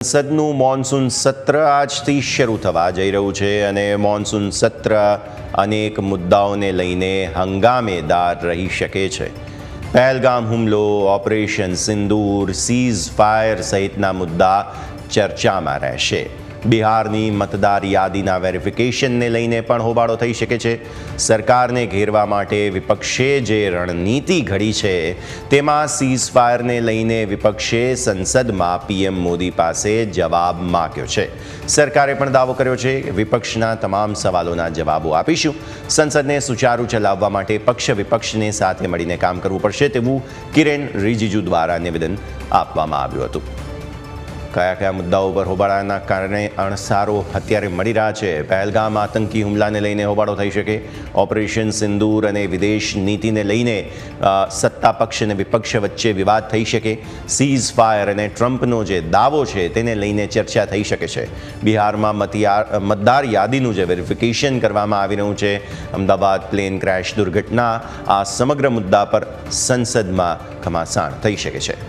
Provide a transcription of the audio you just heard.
સંસદનું મોન્સૂન સત્ર આજથી શરૂ થવા જઈ રહ્યું છે અને મોન્સૂન સત્ર અનેક મુદ્દાઓને લઈને હંગામેદાર રહી શકે છે. પહેલગામ હુમલો, ઓપરેશન સિંદૂર, સીઝ ફાયર સહિતના મુદ્દા ચર્ચામાં રહેશે. બિહારની મતદાર યાદીના વેરિફિકેશનને લઈને પણ હોબાળો થઈ શકે છે. સરકારને ઘેરવા માટે વિપક્ષે જે રણનીતિ ઘડી છે તેમાં સીઝ ફાયરને લઈને વિપક્ષે સંસદમાં પીએમ મોદી પાસે જવાબ માંગ્યો છે. સરકારે પણ દાવો કર્યો છે કે વિપક્ષના તમામ સવાલોના જવાબો આપીશું. સંસદને સુચારુ ચલાવવા માટે પક્ષ વિપક્ષને સાથે મળીને કામ કરવું પડશે તેવું કિરેન રિજિજુ દ્વારા નિવેદન આપવામાં આવ્યું હતું. કયા કયા મુદ્દાઓ પર હોબાળાના કારણે અણસારો અત્યારે મળી રહ્યા છે? પહેલગામ આતંકી હુમલાને લઈને હોબાળો થઈ શકે, ઓપરેશન સિંદૂર અને વિદેશ નીતિને લઈને સત્તા પક્ષ અને વિપક્ષ વચ્ચે વિવાદ થઈ શકે, સીઝ ફાયર અને ટ્રમ્પનો જે દાવો છે તેને લઈને ચર્ચા થઈ શકે છે. બિહારમાં મતદાર યાદીનું જે વેરિફિકેશન કરવામાં આવી રહ્યું છે, અમદાવાદ પ્લેન ક્રેશ દુર્ઘટના, આ સમગ્ર મુદ્દા પર સંસદમાં ઘમાસાણ થઈ શકે છે.